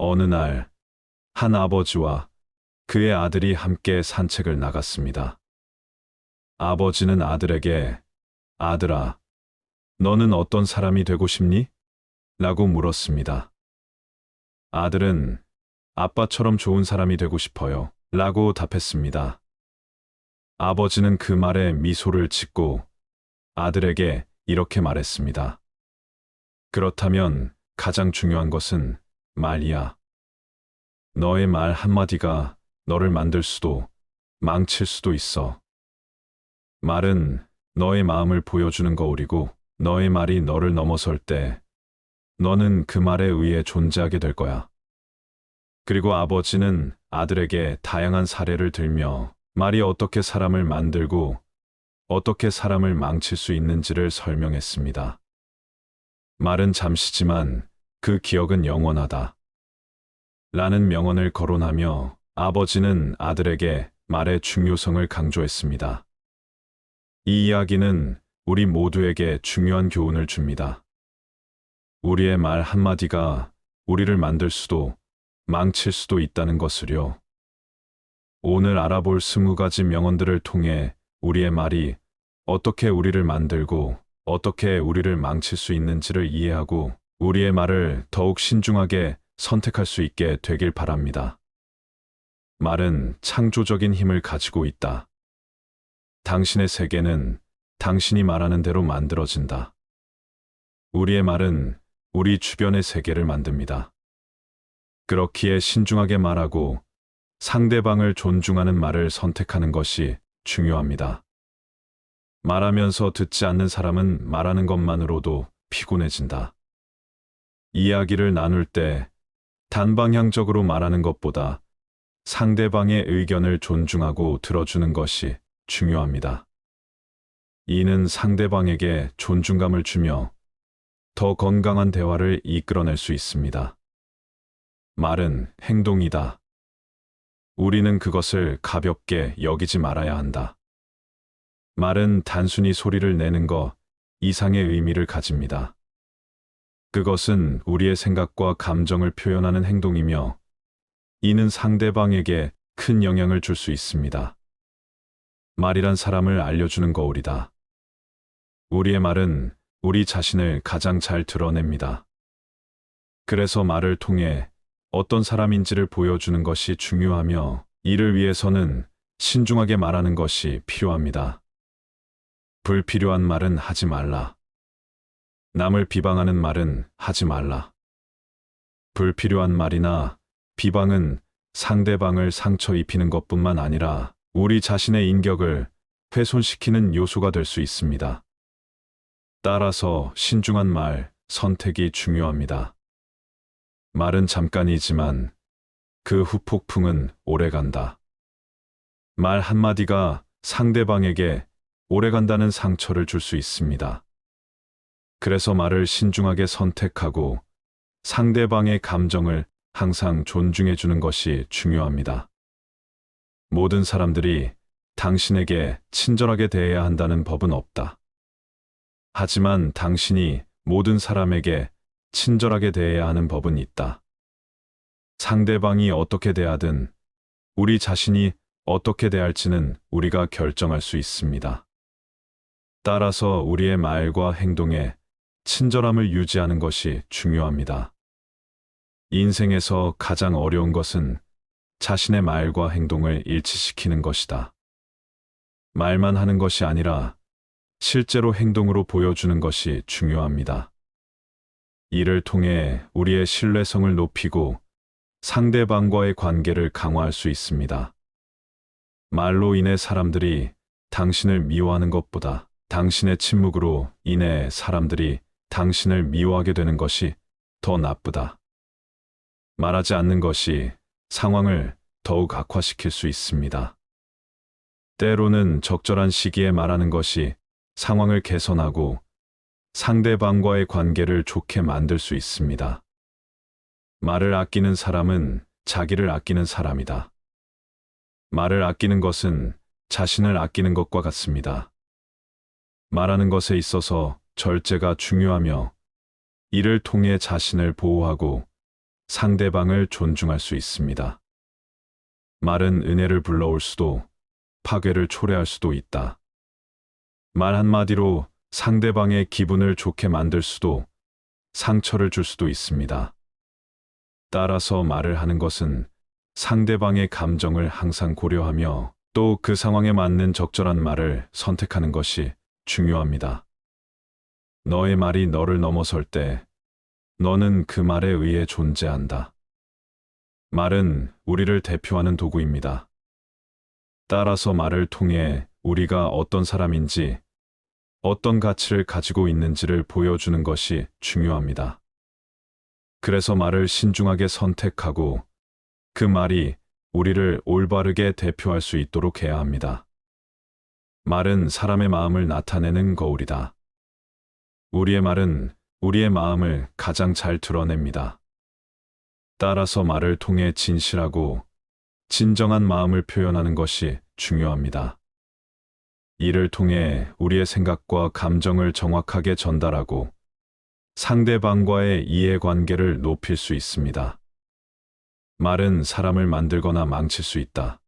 어느 날, 한 아버지와 그의 아들이 함께 산책을 나갔습니다. 아버지는 아들에게, 아들아, 너는 어떤 사람이 되고 싶니? 라고 물었습니다. 아들은 아빠처럼 좋은 사람이 되고 싶어요. 라고 답했습니다. 아버지는 그 말에 미소를 짓고 아들에게 이렇게 말했습니다. 그렇다면 가장 중요한 것은 말이야. 너의 말 한마디가 너를 만들 수도 망칠 수도 있어. 말은 너의 마음을 보여주는 거울이고 너의 말이 너를 넘어설 때 너는 그 말에 의해 존재하게 될 거야. 그리고 아버지는 아들에게 다양한 사례를 들며 말이 어떻게 사람을 만들고 어떻게 사람을 망칠 수 있는지를 설명했습니다. 말은 잠시지만 그 기억은 영원하다. 라는 명언을 거론하며 아버지는 아들에게 말의 중요성을 강조했습니다. 이 이야기는 우리 모두에게 중요한 교훈을 줍니다. 우리의 말 한마디가 우리를 만들 수도 망칠 수도 있다는 것을요. 오늘 알아볼 20가지 명언들을 통해 우리의 말이 어떻게 우리를 만들고 어떻게 우리를 망칠 수 있는지를 이해하고 우리의 말을 더욱 신중하게 선택할 수 있게 되길 바랍니다. 말은 창조적인 힘을 가지고 있다. 당신의 세계는 당신이 말하는 대로 만들어진다. 우리의 말은 우리 주변의 세계를 만듭니다. 그렇기에 신중하게 말하고 상대방을 존중하는 말을 선택하는 것이 중요합니다. 말하면서 듣지 않는 사람은 말하는 것만으로도 피곤해진다. 이야기를 나눌 때 단방향적으로 말하는 것보다 상대방의 의견을 존중하고 들어주는 것이 중요합니다. 이는 상대방에게 존중감을 주며 더 건강한 대화를 이끌어낼 수 있습니다. 말은 행동이다. 우리는 그것을 가볍게 여기지 말아야 한다. 말은 단순히 소리를 내는 것 이상의 의미를 가집니다. 그것은 우리의 생각과 감정을 표현하는 행동이며 이는 상대방에게 큰 영향을 줄 수 있습니다. 말이란 사람을 알려주는 거울이다. 우리의 말은 우리 자신을 가장 잘 드러냅니다. 그래서 말을 통해 어떤 사람인지를 보여주는 것이 중요하며 이를 위해서는 신중하게 말하는 것이 필요합니다. 불필요한 말은 하지 말라. 남을 비방하는 말은 하지 말라. 불필요한 말이나 비방은 상대방을 상처 입히는 것뿐만 아니라 우리 자신의 인격을 훼손시키는 요소가 될 수 있습니다. 따라서 신중한 말 선택이 중요합니다. 말은 잠깐이지만 그 후 폭풍은 오래간다. 말 한마디가 상대방에게 오래간다는 상처를 줄 수 있습니다. 그래서 말을 신중하게 선택하고 상대방의 감정을 항상 존중해 주는 것이 중요합니다. 모든 사람들이 당신에게 친절하게 대해야 한다는 법은 없다. 하지만 당신이 모든 사람에게 친절하게 대해야 하는 법은 있다. 상대방이 어떻게 대하든 우리 자신이 어떻게 대할지는 우리가 결정할 수 있습니다. 따라서 우리의 말과 행동에 친절함을 유지하는 것이 중요합니다. 인생에서 가장 어려운 것은 자신의 말과 행동을 일치시키는 것이다. 말만 하는 것이 아니라 실제로 행동으로 보여주는 것이 중요합니다. 이를 통해 우리의 신뢰성을 높이고 상대방과의 관계를 강화할 수 있습니다. 말로 인해 사람들이 당신을 미워하는 것보다 당신의 침묵으로 인해 사람들이 당신을 미워하게 되는 것이 더 나쁘다. 말하지 않는 것이 상황을 더욱 악화시킬 수 있습니다. 때로는 적절한 시기에 말하는 것이 상황을 개선하고 상대방과의 관계를 좋게 만들 수 있습니다. 말을 아끼는 사람은 자기를 아끼는 사람이다. 말을 아끼는 것은 자신을 아끼는 것과 같습니다. 말하는 것에 있어서 절제가 중요하며 이를 통해 자신을 보호하고 상대방을 존중할 수 있습니다. 말은 은혜를 불러올 수도 파괴를 초래할 수도 있다. 말 한마디로 상대방의 기분을 좋게 만들 수도 상처를 줄 수도 있습니다. 따라서 말을 하는 것은 상대방의 감정을 항상 고려하며 또 그 상황에 맞는 적절한 말을 선택하는 것이 중요합니다. 너의 말이 너를 넘어설 때 너는 그 말에 의해 존재한다. 말은 우리를 대표하는 도구입니다. 따라서 말을 통해 우리가 어떤 사람인지, 어떤 가치를 가지고 있는지를 보여주는 것이 중요합니다. 그래서 말을 신중하게 선택하고 그 말이 우리를 올바르게 대표할 수 있도록 해야 합니다. 말은 사람의 마음을 나타내는 거울이다. 우리의 말은 우리의 마음을 가장 잘 드러냅니다. 따라서 말을 통해 진실하고 진정한 마음을 표현하는 것이 중요합니다. 이를 통해 우리의 생각과 감정을 정확하게 전달하고 상대방과의 이해관계를 높일 수 있습니다. 말은 사람을 만들거나 망칠 수 있다.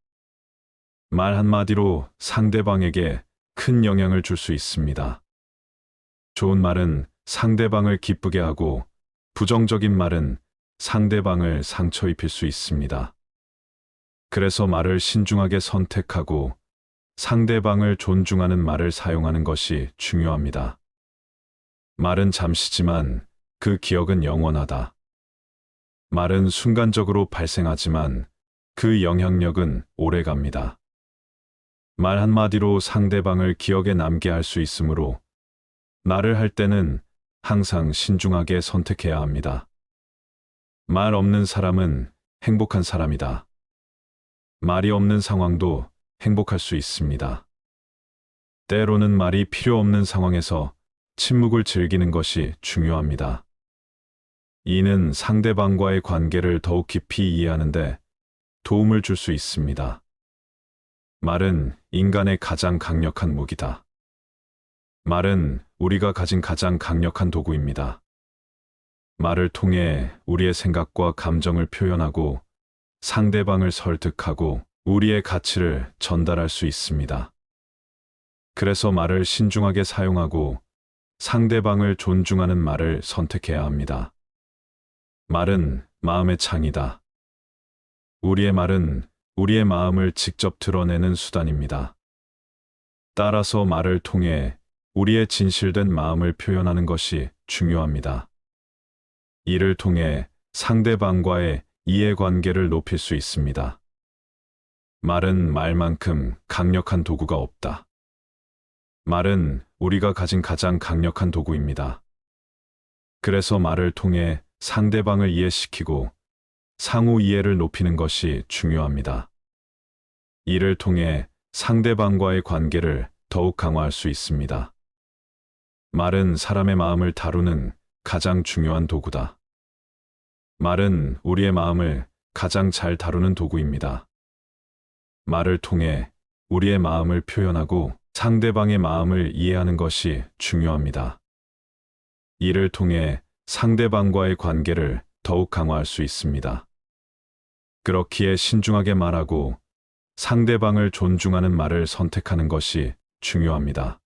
말 한마디로 상대방에게 큰 영향을 줄 수 있습니다. 좋은 말은 상대방을 기쁘게 하고 부정적인 말은 상대방을 상처 입힐 수 있습니다. 그래서 말을 신중하게 선택하고 상대방을 존중하는 말을 사용하는 것이 중요합니다. 말은 잠시지만 그 기억은 영원하다. 말은 순간적으로 발생하지만 그 영향력은 오래갑니다. 말 한마디로 상대방을 기억에 남게 할 수 있으므로 말을 할 때는 항상 신중하게 선택해야 합니다. 말 없는 사람은 행복한 사람이다. 말이 없는 상황도 행복할 수 있습니다. 때로는 말이 필요 없는 상황에서 침묵을 즐기는 것이 중요합니다. 이는 상대방과의 관계를 더욱 깊이 이해하는데 도움을 줄 수 있습니다. 말은 인간의 가장 강력한 무기다. 말은 우리가 가진 가장 강력한 도구입니다. 말을 통해 우리의 생각과 감정을 표현하고 상대방을 설득하고 우리의 가치를 전달할 수 있습니다. 그래서 말을 신중하게 사용하고 상대방을 존중하는 말을 선택해야 합니다. 말은 마음의 창이다. 우리의 말은 우리의 마음을 직접 드러내는 수단입니다. 따라서 말을 통해 우리의 진실된 마음을 표현하는 것이 중요합니다. 이를 통해 상대방과의 이해관계를 높일 수 있습니다. 말은 말만큼 강력한 도구가 없다. 말은 우리가 가진 가장 강력한 도구입니다. 그래서 말을 통해 상대방을 이해시키고 상호 이해를 높이는 것이 중요합니다. 이를 통해 상대방과의 관계를 더욱 강화할 수 있습니다. 말은 사람의 마음을 다루는 가장 중요한 도구다. 말은 우리의 마음을 가장 잘 다루는 도구입니다. 말을 통해 우리의 마음을 표현하고 상대방의 마음을 이해하는 것이 중요합니다. 이를 통해 상대방과의 관계를 더욱 강화할 수 있습니다. 그렇기에 신중하게 말하고 상대방을 존중하는 말을 선택하는 것이 중요합니다.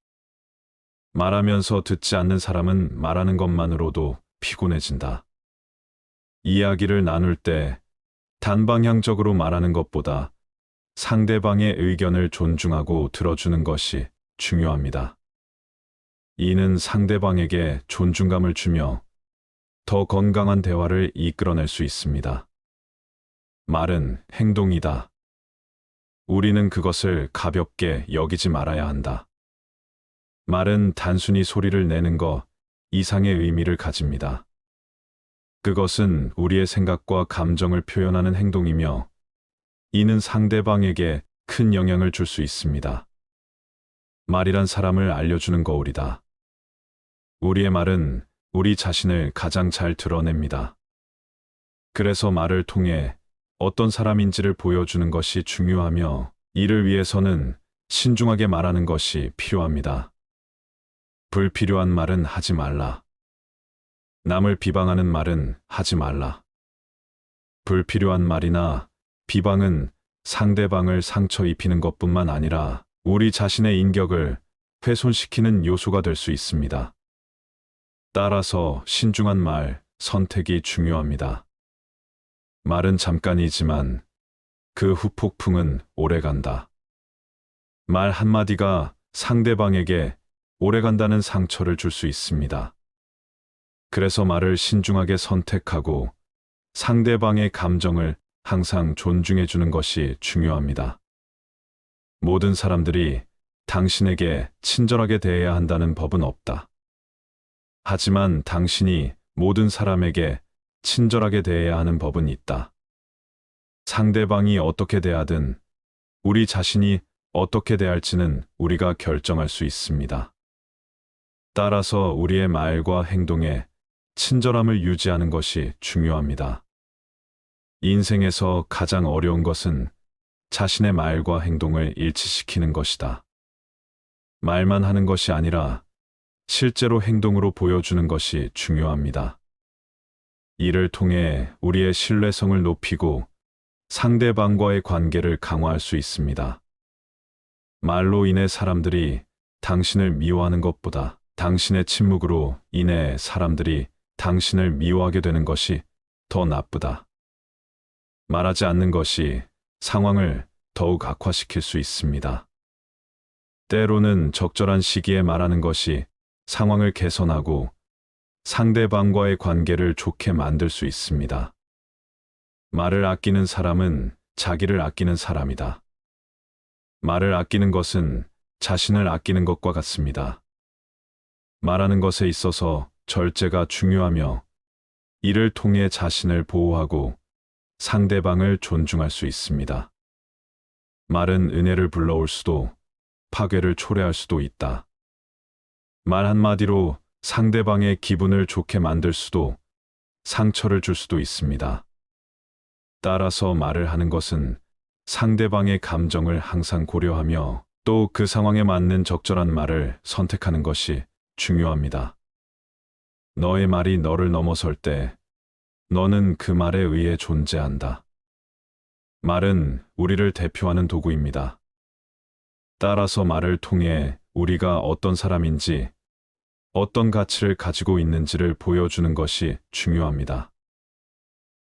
말하면서 듣지 않는 사람은 말하는 것만으로도 피곤해진다. 이야기를 나눌 때 단방향적으로 말하는 것보다 상대방의 의견을 존중하고 들어주는 것이 중요합니다. 이는 상대방에게 존중감을 주며 더 건강한 대화를 이끌어낼 수 있습니다. 말은 행동이다. 우리는 그것을 가볍게 여기지 말아야 한다. 말은 단순히 소리를 내는 것 이상의 의미를 가집니다. 그것은 우리의 생각과 감정을 표현하는 행동이며 이는 상대방에게 큰 영향을 줄 수 있습니다. 말이란 사람을 알려주는 거울이다. 우리의 말은 우리 자신을 가장 잘 드러냅니다. 그래서 말을 통해 어떤 사람인지를 보여주는 것이 중요하며 이를 위해서는 신중하게 말하는 것이 필요합니다. 불필요한 말은 하지 말라. 남을 비방하는 말은 하지 말라. 불필요한 말이나 비방은 상대방을 상처 입히는 것뿐만 아니라 우리 자신의 인격을 훼손시키는 요소가 될 수 있습니다. 따라서 신중한 말 선택이 중요합니다. 말은 잠깐이지만 그 후폭풍은 오래간다. 말 한마디가 상대방에게 오래간다는 상처를 줄 수 있습니다. 그래서 말을 신중하게 선택하고 상대방의 감정을 항상 존중해 주는 것이 중요합니다. 모든 사람들이 당신에게 친절하게 대해야 한다는 법은 없다. 하지만 당신이 모든 사람에게 친절하게 대해야 하는 법은 있다. 상대방이 어떻게 대하든 우리 자신이 어떻게 대할지는 우리가 결정할 수 있습니다. 따라서 우리의 말과 행동에 친절함을 유지하는 것이 중요합니다. 인생에서 가장 어려운 것은 자신의 말과 행동을 일치시키는 것이다. 말만 하는 것이 아니라 실제로 행동으로 보여주는 것이 중요합니다. 이를 통해 우리의 신뢰성을 높이고 상대방과의 관계를 강화할 수 있습니다. 말로 인해 사람들이 당신을 미워하는 것보다 당신의 침묵으로 인해 사람들이 당신을 미워하게 되는 것이 더 나쁘다. 말하지 않는 것이 상황을 더욱 악화시킬 수 있습니다. 때로는 적절한 시기에 말하는 것이 상황을 개선하고 상대방과의 관계를 좋게 만들 수 있습니다. 말을 아끼는 사람은 자기를 아끼는 사람이다. 말을 아끼는 것은 자신을 아끼는 것과 같습니다. 말하는 것에 있어서 절제가 중요하며 이를 통해 자신을 보호하고 상대방을 존중할 수 있습니다. 말은 은혜를 불러올 수도 파괴를 초래할 수도 있다. 말 한마디로 상대방의 기분을 좋게 만들 수도 상처를 줄 수도 있습니다. 따라서 말을 하는 것은 상대방의 감정을 항상 고려하며 또 그 상황에 맞는 적절한 말을 선택하는 것이 중요합니다. 너의 말이 너를 넘어설 때 너는 그 말에 의해 존재한다. 말은 우리를 대표하는 도구입니다. 따라서 말을 통해 우리가 어떤 사람인지, 어떤 가치를 가지고 있는지를 보여주는 것이 중요합니다.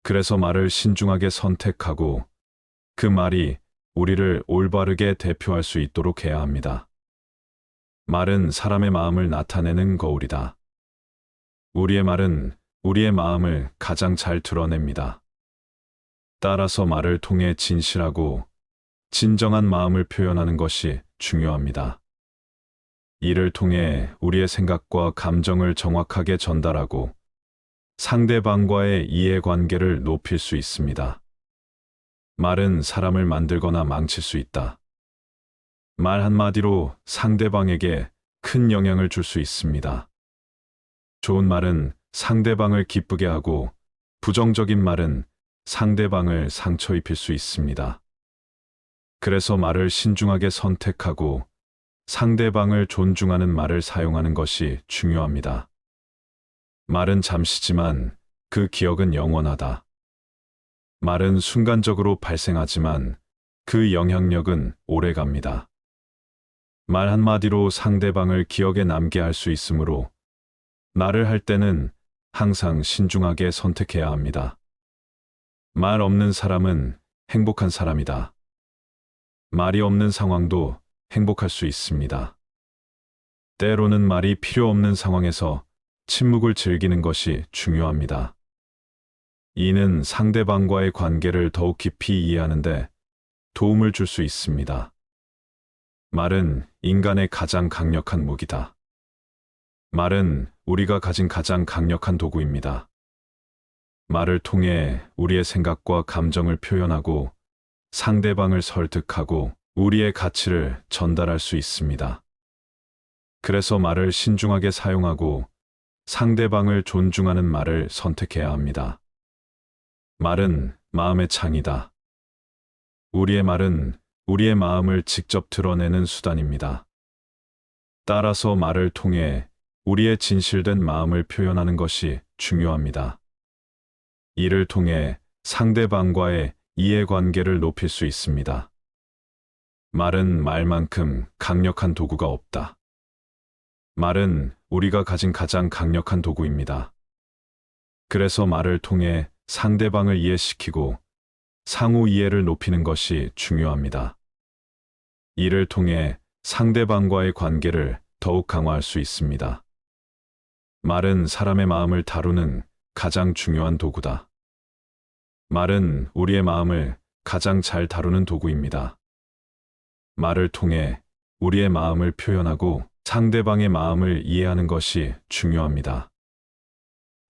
그래서 말을 신중하게 선택하고 그 말이 우리를 올바르게 대표할 수 있도록 해야 합니다. 말은 사람의 마음을 나타내는 거울이다. 우리의 말은 우리의 마음을 가장 잘 드러냅니다. 따라서 말을 통해 진실하고 진정한 마음을 표현하는 것이 중요합니다. 이를 통해 우리의 생각과 감정을 정확하게 전달하고 상대방과의 이해관계를 높일 수 있습니다. 말은 사람을 만들거나 망칠 수 있다. 말 한마디로 상대방에게 큰 영향을 줄 수 있습니다. 좋은 말은 상대방을 기쁘게 하고 부정적인 말은 상대방을 상처 입힐 수 있습니다. 그래서 말을 신중하게 선택하고 상대방을 존중하는 말을 사용하는 것이 중요합니다. 말은 잠시지만 그 기억은 영원하다. 말은 순간적으로 발생하지만 그 영향력은 오래갑니다. 말 한마디로 상대방을 기억에 남게 할 수 있으므로 말을 할 때는 항상 신중하게 선택해야 합니다. 말 없는 사람은 행복한 사람이다. 말이 없는 상황도 행복할 수 있습니다. 때로는 말이 필요 없는 상황에서 침묵을 즐기는 것이 중요합니다. 이는 상대방과의 관계를 더욱 깊이 이해하는데 도움을 줄 수 있습니다. 말은 인간의 가장 강력한 무기다. 말은 우리가 가진 가장 강력한 도구입니다. 말을 통해 우리의 생각과 감정을 표현하고 상대방을 설득하고 우리의 가치를 전달할 수 있습니다. 그래서 말을 신중하게 사용하고 상대방을 존중하는 말을 선택해야 합니다. 말은 마음의 창이다. 우리의 말은 우리의 마음을 직접 드러내는 수단입니다. 따라서 말을 통해 우리의 진실된 마음을 표현하는 것이 중요합니다. 이를 통해 상대방과의 이해관계를 높일 수 있습니다. 말은 말만큼 강력한 도구가 없다. 말은 우리가 가진 가장 강력한 도구입니다. 그래서 말을 통해 상대방을 이해시키고 상호 이해를 높이는 것이 중요합니다. 이를 통해 상대방과의 관계를 더욱 강화할 수 있습니다. 말은 사람의 마음을 다루는 가장 중요한 도구다. 말은 우리의 마음을 가장 잘 다루는 도구입니다. 말을 통해 우리의 마음을 표현하고 상대방의 마음을 이해하는 것이 중요합니다.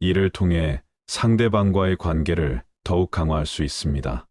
이를 통해 상대방과의 관계를 더욱 강화할 수 있습니다.